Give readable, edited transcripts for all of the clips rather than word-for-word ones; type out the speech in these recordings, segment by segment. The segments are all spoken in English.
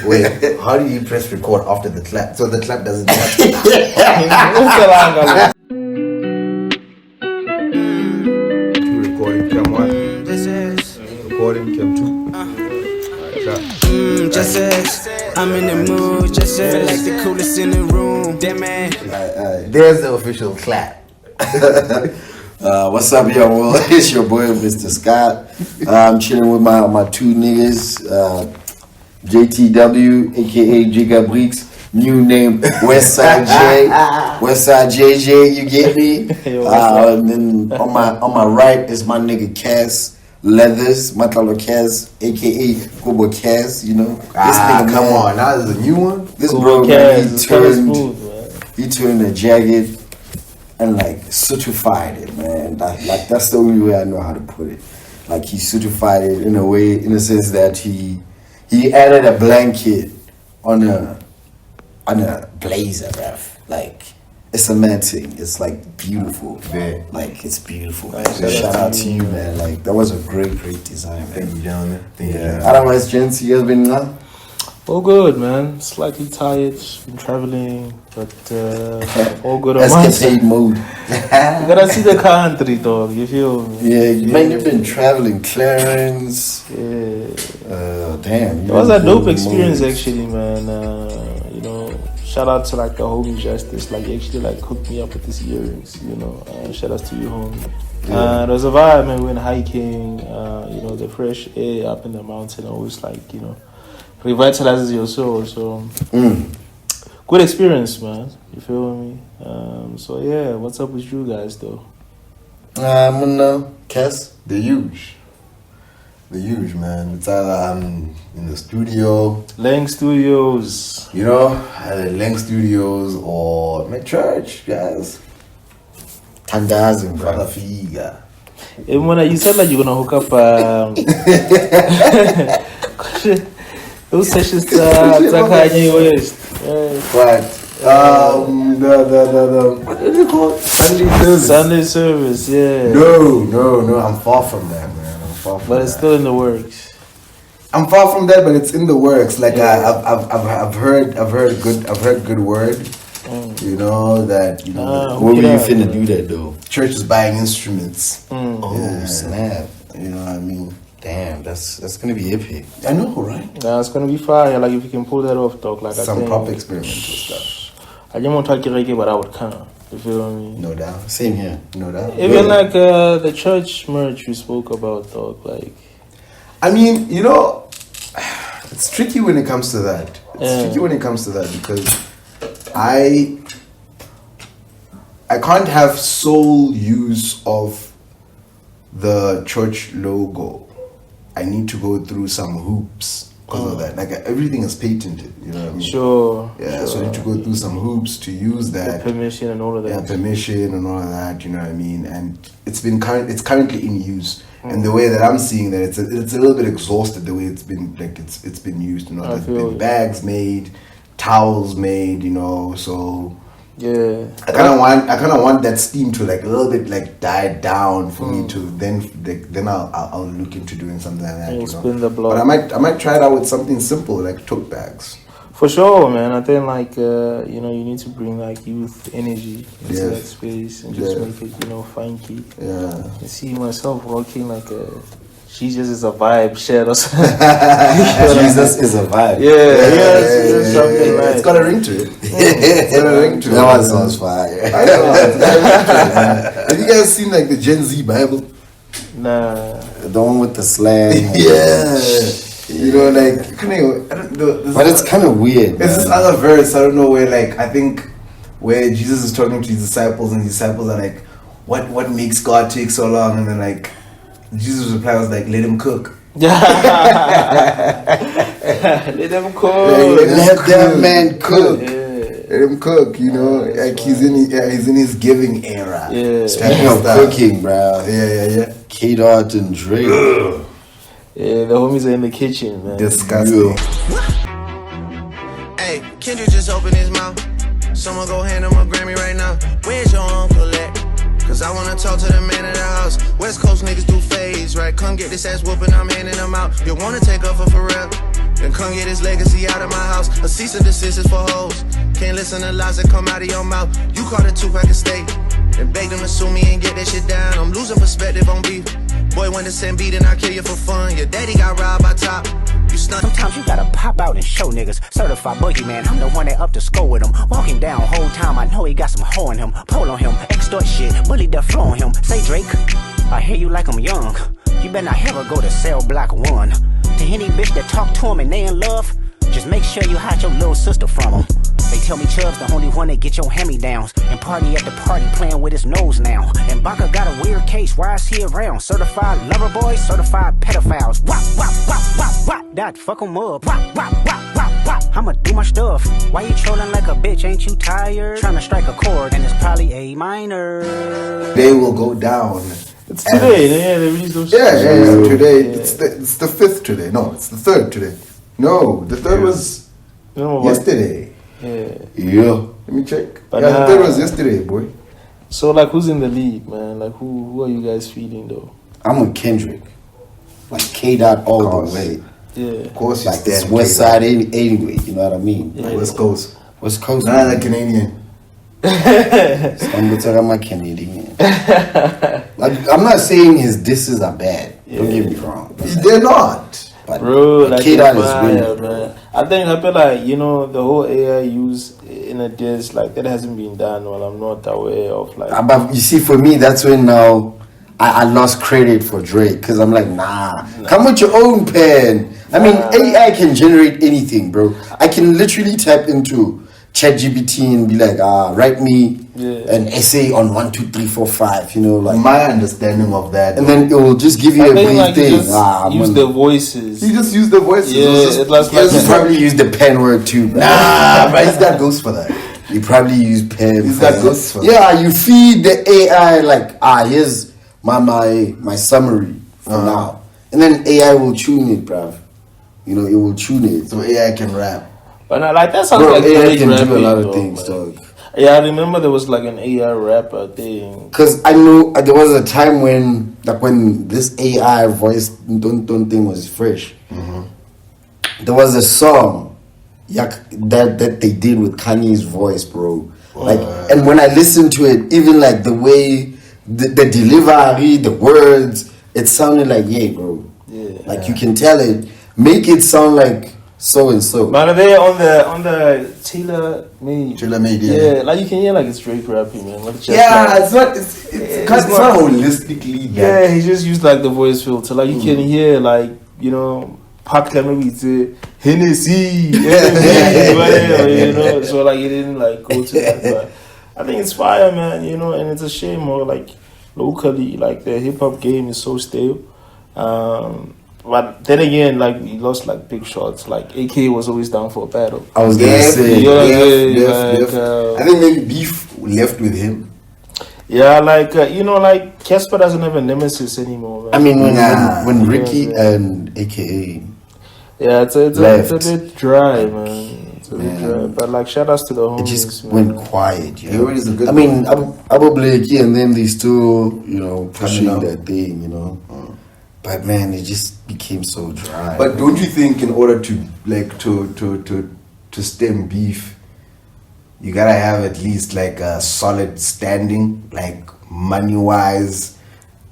Wait, how do you press record after the clap? So the clap doesn't happen. Recording cam 1. Recording cam 2. Just as I'm in the mood, just as like the coolest in the room. Damn man. There's the official clap. What's up, YoungWorld? It's your boy, Mr. Scott. I'm chilling with my two niggas, JTW, aka Jigga Breeks. New name, Westside J, Westside JJ. You get me? And then on my right is my nigga Cass Leathers, Matalo Cass, aka Kubo Cass. You know, this nigga, come on, now there's a new one. This Kubo bro, man, he turned a jagged and like certified it, man. Like that's the only way I know how to put it. Like he certified it in a way, in a sense that he added a blanket on a blazer, bruv. Like it's a man thing. It's like beautiful. Yeah. Like it's beautiful. Shout out to you, man. Like that was a great design, man. Thank you, gentlemen. Thank you. Otherwise, gents, you guys been now? All good, man. Slightly tired. Been traveling, but all good on my Escapade side. mode. You gotta see the country, dog. You feel me? Yeah, man, you've been traveling, Clarence. Yeah. Damn. It was a dope experience, actually, man. You know, shout out to like the homie Justice. Like, he actually like hooked me up with these earrings. You know, shout out to you, homie. Yeah. It was a vibe, man. We went hiking. You know, the fresh air up in the mountain always like, you know, revitalizes your soul. So good experience, man. You feel me? So yeah, what's up with you guys though? Cass? The huge, man. It's either I'm in the studio, Lang Studios. you know, at Lang Studios or my church, guys. Tandazing, Brother bro. Figa. And when you said like you're gonna hook up those sessions to Kanye West. But the what is it called? Sunday service, yeah. No, I'm far from that, man. I'm far from But it's that. still in the works. I'm far from that, but it's in the works. Like I've heard good word. You know that What were you finna do that though? church is buying instruments. Oh, Yeah. snap. You know what I mean? Damn, that's gonna be epic. I know, right? Nah, it's gonna be fire. Like if you can pull that off, dog. Like Some I think, proper experimental stuff. I didn't want to talk reggae, but I would come. You feel me? No doubt. Same here. No doubt. Even like the church merch you spoke about, dog. Like I mean, you know, it's tricky when it comes to that. Yeah. Tricky when it comes to that because I can't have sole use of the church logo. I need to go through some hoops because of that. Like everything is patented, you know what I mean? sure. Yeah, sure. so I need to go through some hoops to use that. Permission and all of that. Yeah, permission and all of that, you know what I mean? And it's currently in use. And the way that I'm seeing that, it's a little bit exhausted the way it's been it's been used. You know, there's been bags made, towels made, you know. So Yeah. I kind of want that steam to like a little bit like die down for me to then I'll look into doing something like that. You'll You know? spin the block. But I might try it out with something simple like tote bags. For sure, man. I think like you know, you need to bring like youth energy into Yes. that space and just Yeah. make it, you know, funky. Yeah. I see myself rocking like a Jesus is a vibe shirt or something. Jesus is a vibe. Yeah, something like It's got a ring to it. It's got a ring to it. That one sounds fire. I know. It's got a ring to it, man. Have you guys seen like the Gen Z Bible? Nah. The one with the slang. Yeah. You know, like I don't know. But it's kind of weird. There's this man. other verse, I don't know where, like, I think where Jesus is talking to his disciples and his disciples are like, what makes God take so long? And then like, Jesus' reply was like, let him cook. Let them cook. Let that man cook. Yeah. Let him cook, you know, like he's in his giving era. Yeah. Speaking of cooking, bro. Yeah. K-Dot and Drake. Yeah, the homies are in the kitchen, man. Disgusting. Hey, Kendrick just opened his mouth. Someone go hand him a Grammy right now. Where's your uncle at? Cause I wanna talk to the man of the house. West Coast niggas do phase, right? Come get this ass whooping, I'm handing them out. You wanna take over for real? Then come get his legacy out of my house. A cease and desist is for hoes. Can't listen to lies that come out of your mouth. You caught a 2-pack of steak. Then beg them to sue me and get that shit down. I'm losing perspective on beef. Boy, when the send beat and I kill you for fun. Your daddy got robbed by top. Sometimes you gotta pop out and show niggas. Certified boogeyman, I'm the one that up to score with him. Walking down whole time, I know he got some hoe in him. Pull on him, extort shit, bully the flow on him. Say Drake, I hear you like I'm young. You better not ever go to cell block 1. To any bitch that talk to him and they in love, just make sure you hide your little sister from him. They tell me Chubb's the only one that get your hand-me-downs and party at the party playing with his nose now. And Baka got a weird case, why is he around? Certified lover boys, certified pedophiles. Wop, wop, wop, wop, wop, that fuck him up. Wop, wop, wop, wop, wop, I'ma do my stuff. Why you trolling like a bitch, ain't you tired? Trying to strike a chord and it's probably A minor. They will go down. It's today, yeah, they released those today. Yeah. It's the 5th today. No, it's the 3rd today. No, the 3rd was yesterday. Yeah. Let me check. But the 3rd was yesterday, boy. So, like, who's in the league, man? Like, who are you guys feeding, though? I'm with Kendrick. Like, K-Dot all the way. Yeah. Of course, like, it's West Side anyway, you know what I mean? Yeah. West Coast. West Coast. Nah, the Canadian. I'm talking about Canadian. Like, I'm not saying his disses are bad. Don't get me wrong. They're not. But bro, like K-Dot is winning, man. I think I feel like, you know, the whole AI use in a diss, like, that hasn't been done. Well, I'm not aware of, like. But you see, for me, that's when now I lost credit for Drake, because I'm like, nah, come with your own pen. I mean, AI can generate anything, bro. I can literally type into ChatGPT and be like, write me an essay on 1, 2, 3, 4, 5, you know, like my understanding of that, and then it will just give you a brief like thing. Use the voices. He just used the voices. Yeah, he probably used the pen word too. Nah, but he's got ghosts for that. He probably used pen. He's got ghosts for that. Yeah, you feed the AI like, here's my summary for now, and then AI will tune it, bruv. You know, it will tune it. So AI can rap. But like that sounds Bro, like AI can rapping, do a lot of though, things, man. dog. Yeah, I remember there was like an AI rapper thing. Because I know there was a time when, like, when this AI voice don't thing was fresh. There was a song that they did with Kanye's voice, bro. Like, and when I listened to it, even like the way the delivery, the words, it sounded like, yeah, bro. Yeah. Like, you can tell it, make it sound like so and so. But they on the Taylor Made. Yeah. Like you can hear like it's Drake rapping, man. Like, It's not. It's not holistically. Yeah, he just used like the voice filter. Like you can hear like, you know, Park maybe say Hennessy, whatever, you know. So like he didn't like go to that, but I think it's fire, man. You know, and it's a shame, more like locally, like the hip hop game is so stale. But then again, like we lost like big shots. Like AK was always down for a battle. I was gonna say, I think maybe beef left with him. Yeah, like you know, like Casper doesn't have a nemesis anymore, man. I mean, when Ricky and AKA, yeah, it's a bit dry, man. It's a bit dry. But like, shout outs to the homies. it just man. went quiet. You know? Is a good I mean, Abu Blakey and them, they still, you know, pushing that thing, you know. But man, it just became so dry. But don't you think, in order to like to stem beef, you gotta have at least like a solid standing, like money wise,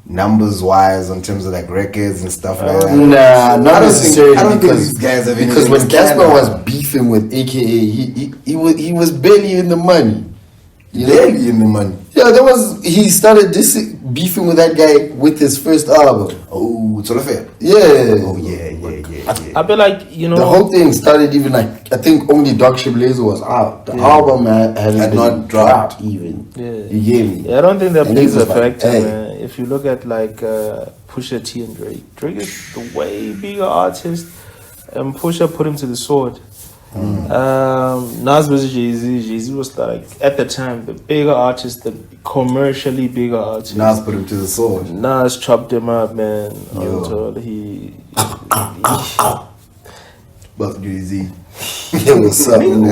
numbers wise, in terms of like records and stuff like that? Nah, not necessarily. I don't think these guys have because when Casper was beefing with AKA, he was barely in the money. Barely in the money. Yeah, he started beefing with that guy with his first album. Oh, it's all fair. Yeah. Oh yeah. I feel like, you know, the whole thing started even like, I think only Dr. Blazer was out. The album had not dropped even. Yeah. You get me? Yeah, I don't think that And plays he a was like, factor, hey. man. If you look at like Pusha T and Drake, Drake is the way bigger artist, and Pusha put him to the sword. Nas versus Jay-Z was like, at the time, the bigger artist, the commercially bigger artist. Nas put him to the sword. Nas chopped him up, man. Until he But Jay-Z. Yeah, what's up? You've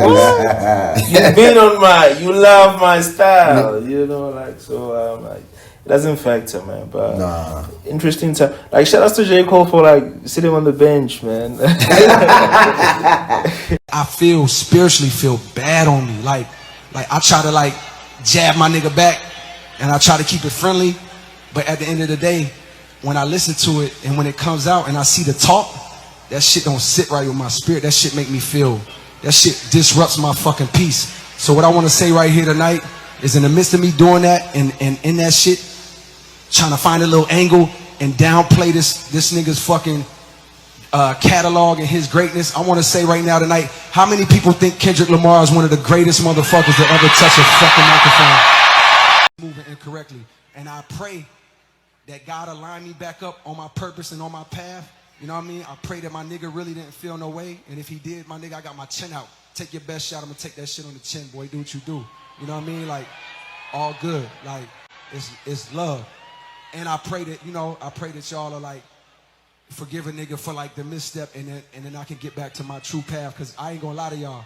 been on you love my style, you know, like, so like, It doesn't factor, man. But Nah. interesting time. Like shout out to J. Cole for like sitting on the bench, man. I spiritually feel bad on me. Like I try to like jab my nigga back and I try to keep it friendly. But at the end of the day, when I listen to it and when it comes out and I see the talk, that shit don't sit right with my spirit. That shit make me feel, that shit disrupts my fucking peace. So what I want to say right here tonight is in the midst of me doing that and in that shit, trying to find a little angle and downplay this nigga's fucking catalog and his greatness, I want to say right now tonight, how many people think Kendrick Lamar is one of the greatest motherfuckers that ever touch a fucking microphone? Moving incorrectly. And I pray that God align me back up on my purpose and on my path. You know what I mean? I pray that my nigga really didn't feel no way. And if he did, my nigga, I got my chin out. Take your best shot. I'm going to take that shit on the chin, boy. Do what you do. You know what I mean? Like, all good. Like, it's love. And I pray that, I pray that y'all are like, forgive a nigga for like the misstep and then I can get back to my true path. Because I ain't going to lie to y'all.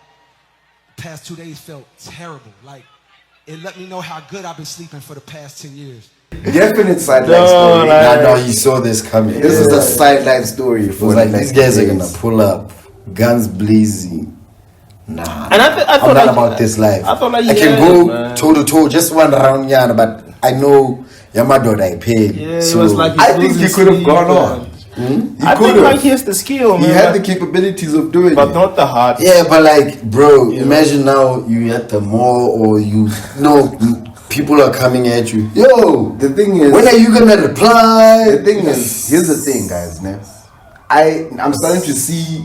The past 2 days felt terrible. Like, it let me know how good I've been sleeping for the past 10 years. Definite sideline story. I know you saw this coming. This is a sideline story. For like these guys are gonna pull up, guns blazing. Nah, and I I'm not about this life. I thought like I can go toe to toe, just one round, yeah. But I know Yamado I paid. Yeah, so it was like I think he could have gone on. I think like he has the skill, man. He had the capabilities of doing but it. not the heart. Yeah, but like, bro, imagine now you at the mall or you know people are coming at you. Yo, the thing is, when are you gonna reply? The thing is, here's the thing, guys. I'm starting to see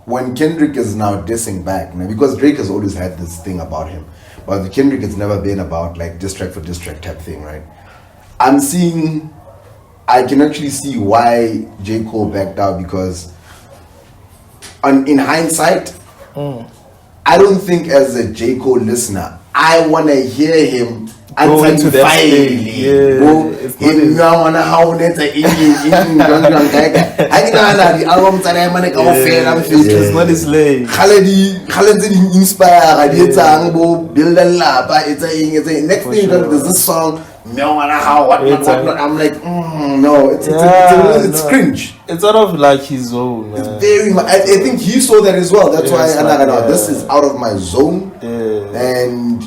when Kendrick is now dissing back, because Drake has always had this thing about him, but the Kendrick has never been about like diss track for diss track type thing, right? I can actually see why J. Cole backed out because, in hindsight, I don't think as a J. Cole listener, I want to hear him into that stage. It's not his lane. Next thing there's this song. I'm like, no, it's cringe. It's sort of like his own, man. It's very much. I think he saw that as well. That's why this is out of my zone, and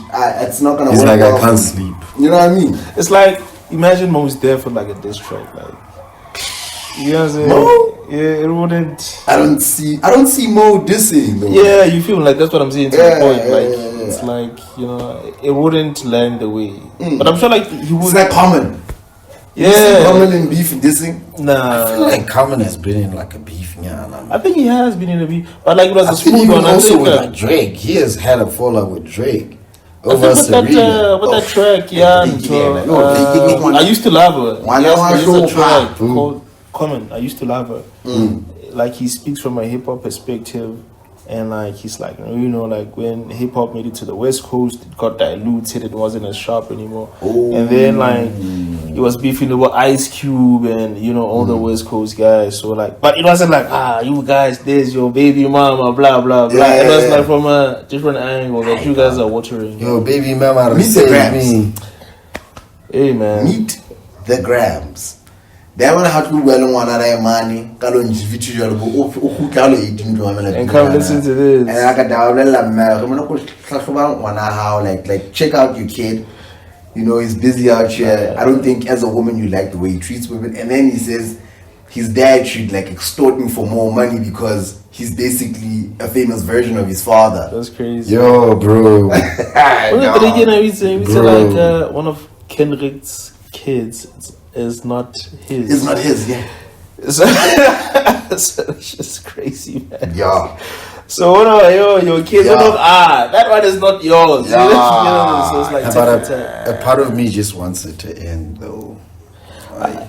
it's not gonna work. It's like well. I can't sleep. You know what I mean? It's like imagine Mo's there for like a diss track, like you know what I'm saying? Mo? Yeah, it wouldn't. I don't see Mo dissing though. Yeah, you feel like that's what I'm saying to the point. Like it's like it wouldn't land the way. But I'm sure like he would. It's like Common. Yeah, Common in beef and dissing. Nah, I feel like Common has been in like a beef. I think he has been in a beef, but like it was a smooth even one. Also with like Drake, he has had a fallout with Drake. Over Serena. That track, I used to love her. There's a track called Common. I used to love her. Like he speaks from a hip hop perspective, and like he's like like when hip hop made it to the West Coast, it got diluted. It wasn't as sharp anymore. And then like he was beefing over Ice Cube and all the West Coast guys. So like, but it wasn't like you guys, there's your baby mama, blah blah blah. It was like from a different angle that you guys are watering. Yo, baby mama, meet the grams. Hey man, meet the grams. They want to have to well on another money. And come listen to this. And I like check out your kid. He's busy out here. I don't think as a woman you like the way he treats women. And then he says his dad should like extort him for more money because he's basically a famous version of his father. That's crazy. Yo, bro. We say like one of Kendrick's kids is not his. It's not his, yeah. So it's just crazy, man. Yeah. So what are your kids? Yeah. That one is not yours. Yeah. So it's like a part of me just wants it to end though.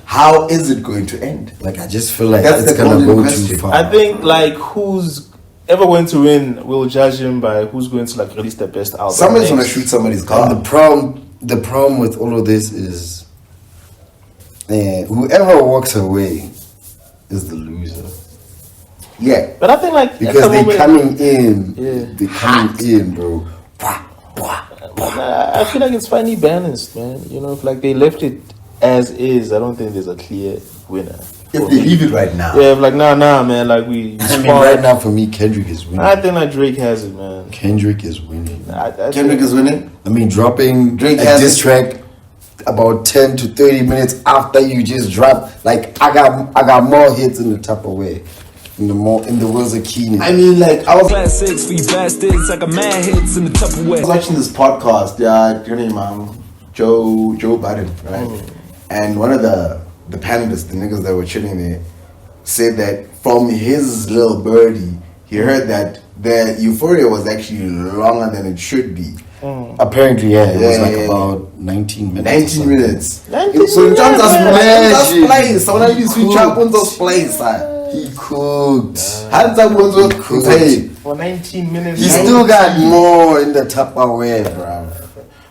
How is it going to end? Like I just feel like That's it's the gonna go question. too far. I think like who's ever going to win will judge him by who's going to like release the best album. Somebody's gonna shoot somebody's car. And the problem with all of this is whoever walks away is the loser. Yeah. But I think like because they're coming in, bro. I feel like it's finely balanced, man. You know, if like they left it as is, I don't think there's a clear winner. If they leave it right now. Yeah, like nah, man. Like we. I mean, right now for me, Kendrick is winning. I think like Drake has it, man. Kendrick is winning. Kendrick is winning. I mean, dropping Drake a has diss track about 10 to 30 minutes after you just drop. Like I got more hits in the Tupperware. In the words of Keenan. I mean, like I was Classics for you bastards, like a mad hits in the Tupperware. watching this podcast. Yeah, your name, Joe Biden, right? And one of the panelists, the niggas that were chilling there, said that from his little birdie, he heard that the euphoria was actually longer than it should be. Apparently, yeah, it was like about 19 minutes. 19 minutes. 19 So in terms of Imagine. place, so when you switch up on those plays, He cooked. hands up on those plays. For 19 minutes. He still got more in the Tupperware, bro.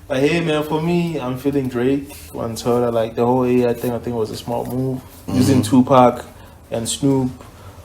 But hey, man, for me, I'm feeling Drake. One total, like the whole I think it was a smart move using Tupac and Snoop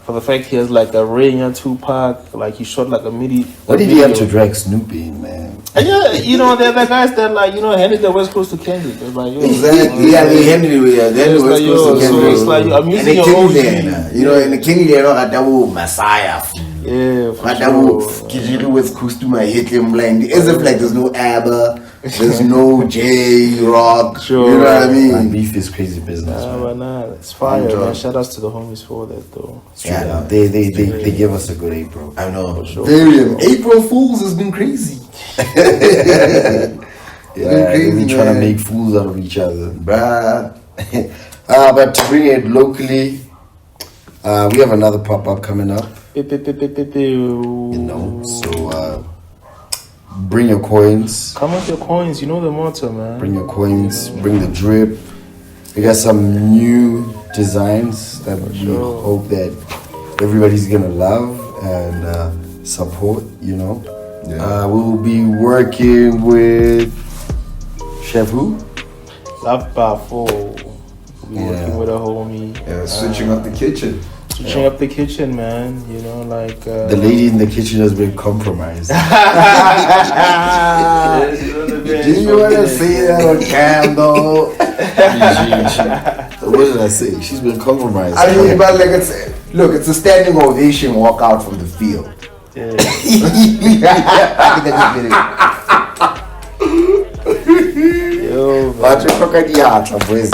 for the fact he has like a ring on Tupac, like he shot like a MIDI. What did he have to drag Snoopy in, man? And yeah, you know, they're the guys that like handed the West Coast to Kendrick. They're like, yo, Exactly. Yeah, they handed it. Yeah, they handed it. It's like, yo, so it's like I'm And using the your king OG. there, you know, in the king there, got that Messiah. Yeah, for Got that sure. Kijili West Coast to my hit him blind. As if like there's no ABBA, there's no J Rock. Sure. You know what I Man, mean? beef is crazy business, man. But nah, it's fire, Enjoy. man. Shout outs to the homies for that though. Yeah. They give us a good April. I know. sure. Very. April Fools has been crazy. Yeah, crazy, they've been trying to man. make fools out of each other. Bruh. But to bring it locally, we have another pop-up coming up, you know, so bring your coins, Come with your coins, you know the motto, man. bring your coins, bring the drip. We got some new designs that we hope that everybody's gonna love and support, you know. Yeah. We'll be working with Chef who? Love by 4. We Yeah. working with a homie. Yeah, switching up the kitchen. Switching up the kitchen, man. You know, like The lady in the kitchen has been compromised. Did you want to say that on cam though? What did I say? She's been compromised. I mean, but like it's a standing ovation walk out from the field. Yeah. I think I just did it. Yo, man. But you fuck at the heart, boys.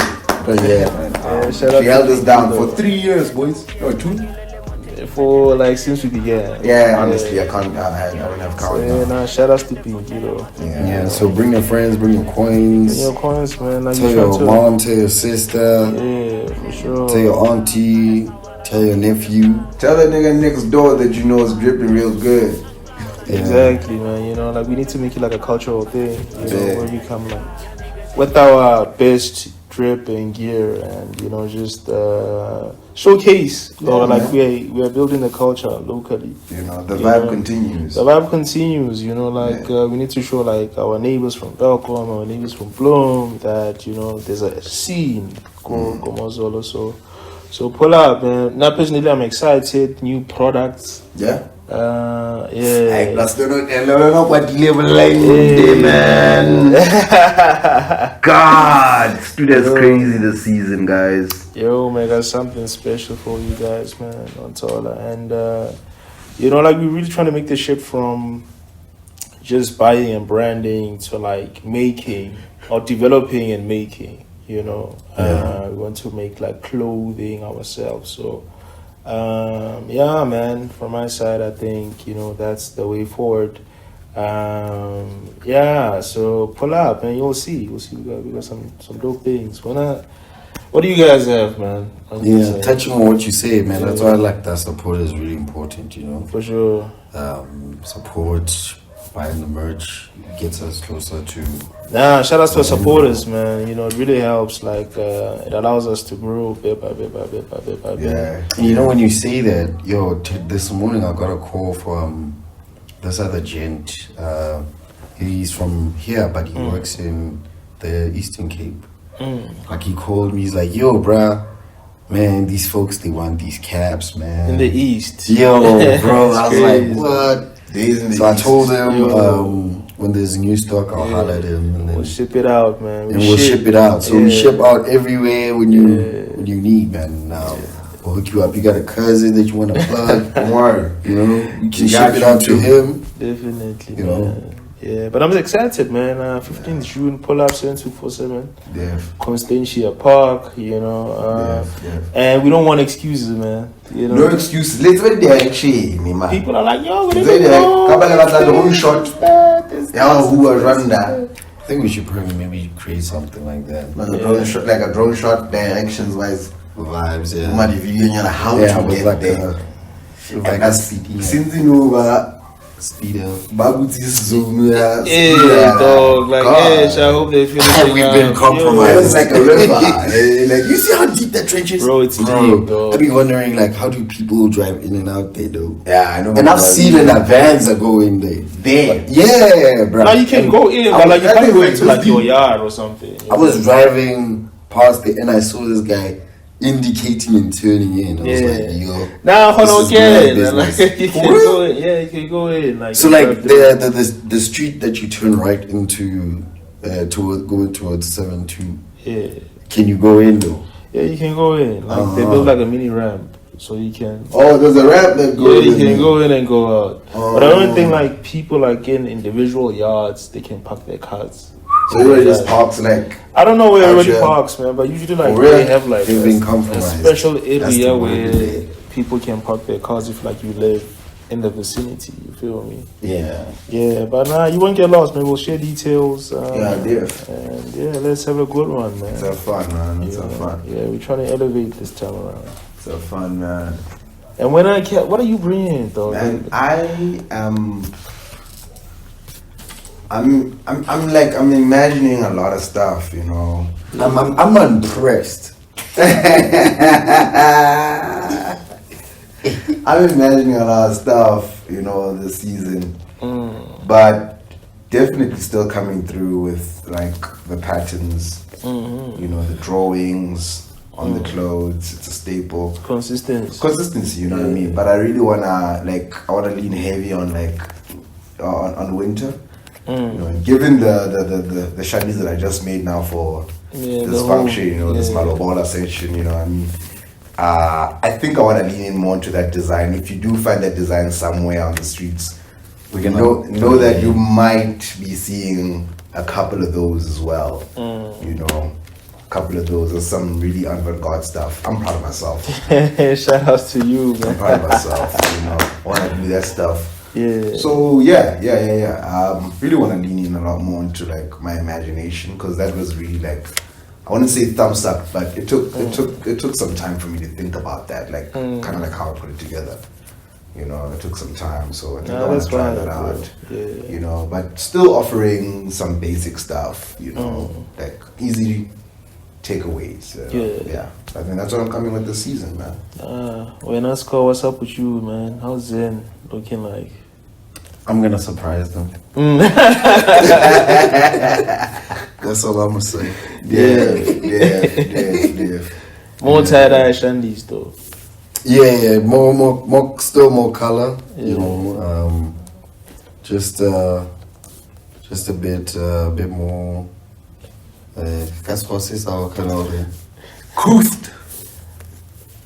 But yeah, man. Yeah, shout out She held to us down Tito. for 3 years, boys. Or 2? For like since we began. Yeah, honestly, I can't. I don't have count. Yeah, nah, shout outs to Pink, you know. Yeah, so bring your friends, bring your coins. Your coins, man. Like Tell you your try to. mom, tell your sister, Yeah, for sure. tell your auntie, tell your nephew. Tell that nigga next door that you know is dripping real good. Yeah. Exactly, man. You know, like we need to make it like a cultural thing. You know, Yeah. where we come like with our best drip and gear, and you know, just showcase. Or like we are building the culture locally. You know, the vibe continues. The vibe continues. You know, like we need to show like our neighbors from Belcom, our neighbors from Bloom, that you know there's a scene called Komozolo. So pull up, man. Now personally, I'm excited. New products. Yeah. Yeah. Hey, plus don't know what level line man. God, dude, that's crazy this season, guys. Yo, man, got something special for you guys, man, on Tola. And, you know, like, we're really trying to make the shift from just buying and branding to, like, making or developing and making, you know. We want to make, like, clothing ourselves. So, yeah, man, from my side, I think, you know, that's the way forward. Yeah, so pull up and you'll see. We got some dope things. What do you guys have, man? Yeah, touching on what you say, man. That's why I like that support is really important, you know. For sure. Support, buying the merch gets us closer to. Nah, shout out to our supporters, man. You know, it really helps. Like, it allows us to grow bit by bit by bit by bit by bit. Yeah. And you know, when you say that, this morning I got a call from this other gent. He's from here, but he works in the Eastern Cape. Like, he called me, he's like, yo, bruh, man, these folks, they want these caps, man. In the East. Yo, bro, I was crazy. like, what? Days in the So I East. told him, when there's new stock, I'll holler at him, and then we'll ship it out, man. We'll ship it out. So we ship out everywhere when you need, man. Now we'll hook you up. You got a cousin that you want to plug, you know, you can ship it out to him. Definitely, you know. Yeah, but I'm excited, man. 15th June, pull up 7247. Def. Constantia Park, you know. And we don't want excuses, man. You know? No excuses. Let's wait there, actually. People are like, yo, we didn't know. The wrong shot. Who was running that? I think we should probably maybe create something like that. Like a drone shot, directions wise. Vibes, yeah. How to get like there. Like a speedy. Since you know, Speed up. Zoom, dog. Like, I hope they feel we've been compromised. It's like a river. Like, you see how deep that trench is? Bro, it's deep, dog. I've been wondering, like, how do people drive in and out there, though? Yeah, I know. And I've seen that vans are going there. Yeah, bro. Now you can go in, but like, you can't go into like your yard or something. I was driving past it and I saw this guy indicating and turning in. I was like, yo. Nah, hold on, again. Like, you can go in. Yeah, you can go in. Like, so, like, the street that you turn right into, going towards 7-2. Yeah. Can you go in though? Yeah, you can go in. Like, they built like a mini ramp. So you can. Oh, there's a ramp that goes in. Yeah, you can go in and go out. But I don't think like people like in individual yards, they can park their cars. So everybody just parks like. I don't know where everybody parks, man, but usually like they have like a special area where people can park their cars if like you live in the vicinity. You feel me? Yeah. Yeah, but nah, you won't get lost, man. We'll share details. And let's have a good one, man. Let's have fun, man. Let's have fun. Yeah, we're trying to elevate this time around. Let's have fun, man. And when I get, what are you bringing, though? Man, I'm imagining a lot of stuff, you know. I'm impressed. I'm imagining a lot of stuff, you know, this season. But definitely still coming through with like the patterns, you know, the drawings on the clothes. It's a staple. Consistency, you know what I mean? But I really wanna lean heavy on like on winter. You know, given the shadies that I just made now for this function, you know, this Malobola section, you know what I mean? I think I want to lean in more into that design. If you do find that design somewhere on the streets, we can know that you might be seeing a couple of those as well. You know, a couple of those or some really avant-garde stuff. I'm proud of myself. Shout out to you, man. I'm proud of myself. You know, I want to do that stuff. Yeah. So really want to lean in a lot more into like my imagination, because that was really like, I wouldn't say thumbs up, but it took some time for me to think about that, like kind of like how I put it together. You know, it took some time, so I think I want to try that out. Yeah. You know, but still offering some basic stuff. You know, like easy takeaways. Yeah. I think that's what I'm coming with this season, man. When I score, what's up with you, man? How's Zen looking like? I'm gonna surprise them. That's all I'm gonna say. Yeah. More tie-dye shandies though. Yeah. More, still more color. You know, just a bit more. That's what is our color. Couth.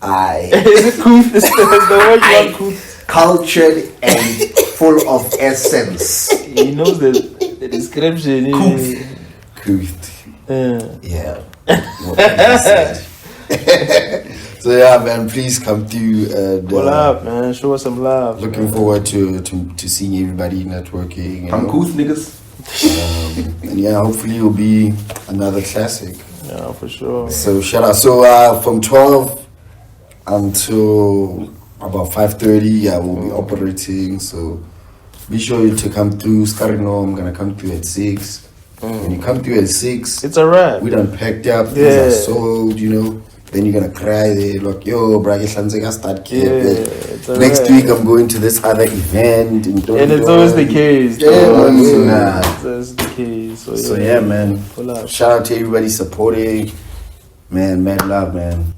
Is it couth? Is the word you want couth? Cultured and full of essence. He knows the description. Couth. Yeah. So man, please come through and pull up, man. Show us some love. Looking forward to seeing everybody networking. I'm couth, niggas. And hopefully it'll be another classic. Yeah, for sure. So shout out. So from 12 until about 5:30, we'll be operating. So be sure to come through. Scarino, I'm gonna come through at 6. When you come through at 6, it's a wrap. We done packed up. Things are sold, you know. Then you're gonna cry there, like, yo, brage start next week I'm going to this other event. And it's always the case. It's always the case. So yeah, man. Shout out to everybody supporting. Man, mad love, man.